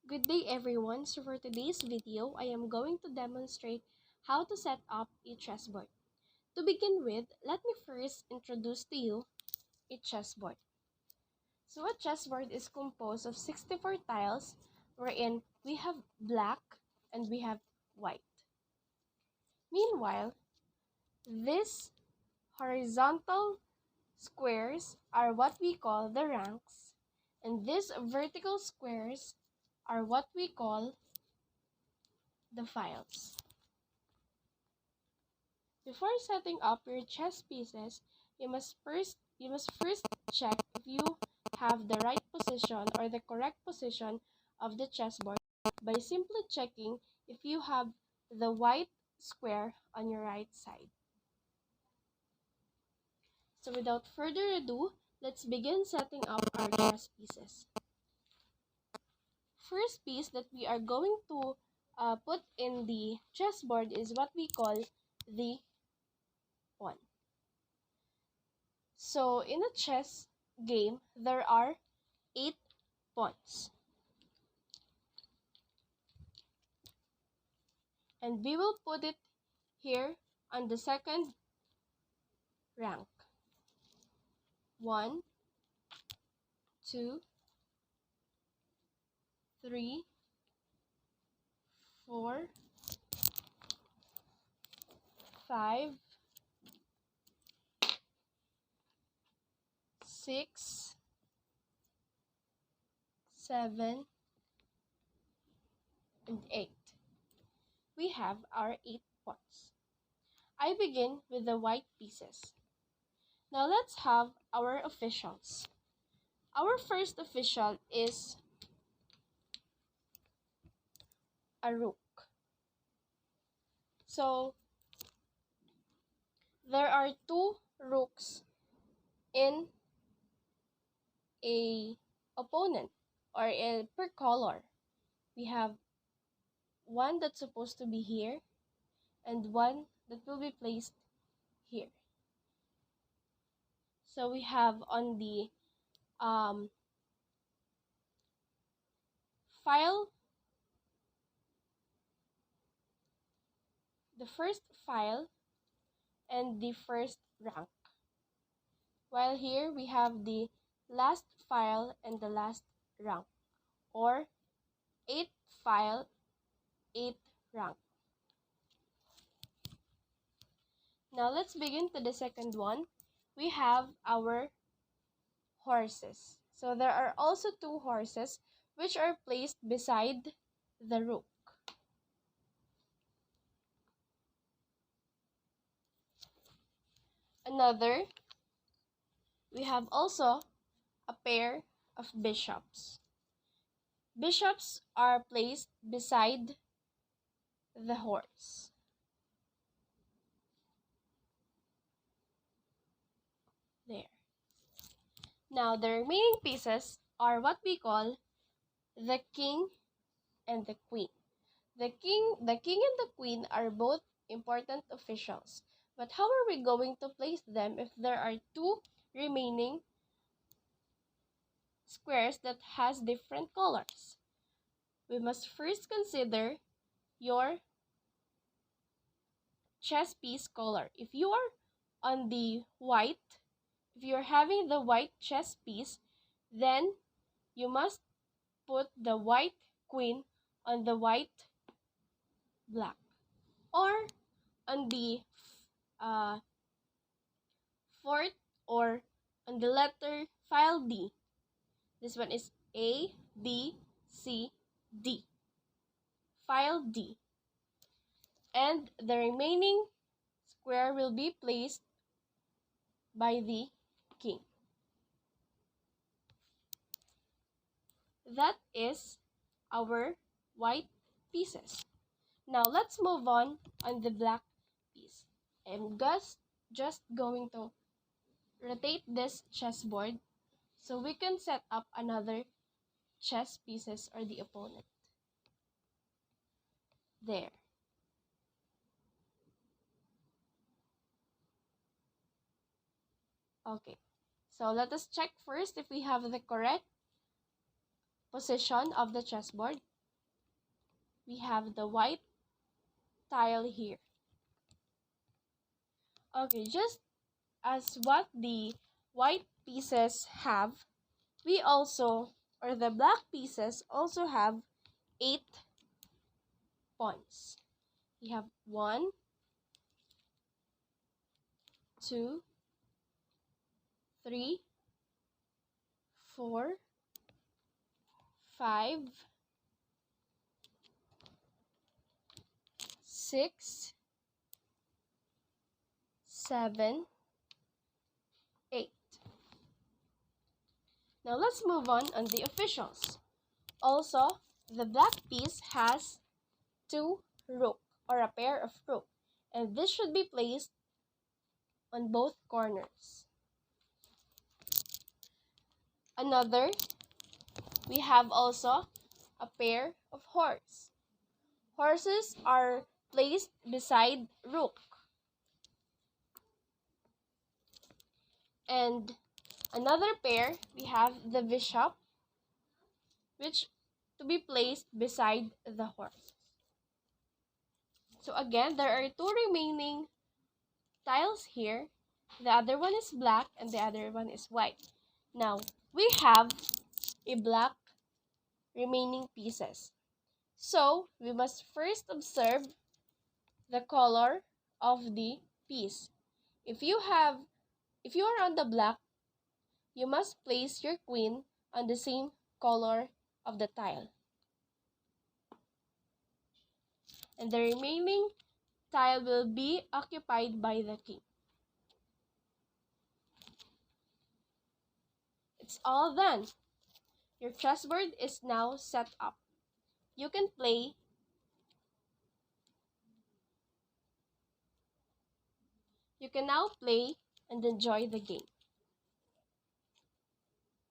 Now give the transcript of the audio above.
Good day everyone. So for today's video, I am going to demonstrate how to set up a chessboard. To begin with, let me first introduce to you a chessboard. So a chessboard is composed of 64 tiles wherein we have black and we have white. Meanwhile, these horizontal squares are what we call the ranks, and these vertical squares are what we call the files. Before setting up your chess pieces, you must first check if you have the right position or the correct position of the chessboard by simply checking if you have the white square on your right side. So without further ado, let's begin setting up our chess pieces. First piece that we are going to put in the chessboard is what we call the pawn. So in a chess game, there are 8 pawns. And we will put it here on the second rank. 1, 2, 3, 4, 5, 6, 7, and 8. We have our 8 pawns. I begin with the white pieces. Now let's have our officials. Our first official is a rook. So there are 2 rooks in a opponent or per color. We have one that's supposed to be here and one that will be placed here. So we have on the file, the first file and the first rank. While here we have the last file and the last rank, or 8th file, 8th rank. Now let's begin to the second one. We have our horses. So there are also 2 horses which are placed beside the rook. Another, we have also a pair of bishops. Bishops are placed beside the horse. There. Now the remaining pieces are what we call the king and the queen. The king and the queen are both important officials. But how are we going to place them if there are 2 remaining squares that has different colors? We must first consider your chess piece color. If you are on the white, if you're having the white chess piece, then you must put the white queen on the white black, or on the fourth, or on the letter file D. This one is A, B, C, D. File D. And the remaining square will be placed by the king. That is our white pieces. Now let's move on the black piece. I'm just going to rotate this chessboard so we can set up another chess pieces or the opponent. There. Okay, so let us check first if we have the correct position of the chessboard. we have the white tile here. Okay, just as what the white pieces have, we also, or the black pieces also have 8 points. We have 1, 2, 3, 4, 5, 6, 7, 8. Now let's move on the officials. Also, the black piece has 2 rook or a pair of rook, and this should be placed on both corners. Another, we have also a pair of horse. Horses are placed beside rook. And another pair, we have the bishop, which to be placed beside the horse. So again, there are 2 remaining tiles here. The other one is black and the other one is white. Now, we have a black remaining pieces. So, we must first observe the color of the piece. If you are on the black, you must place your queen on the same color of the tile. And the remaining tile will be occupied by the king. It's all done. Your chessboard is now set up. You can play. You can now play and enjoy the game.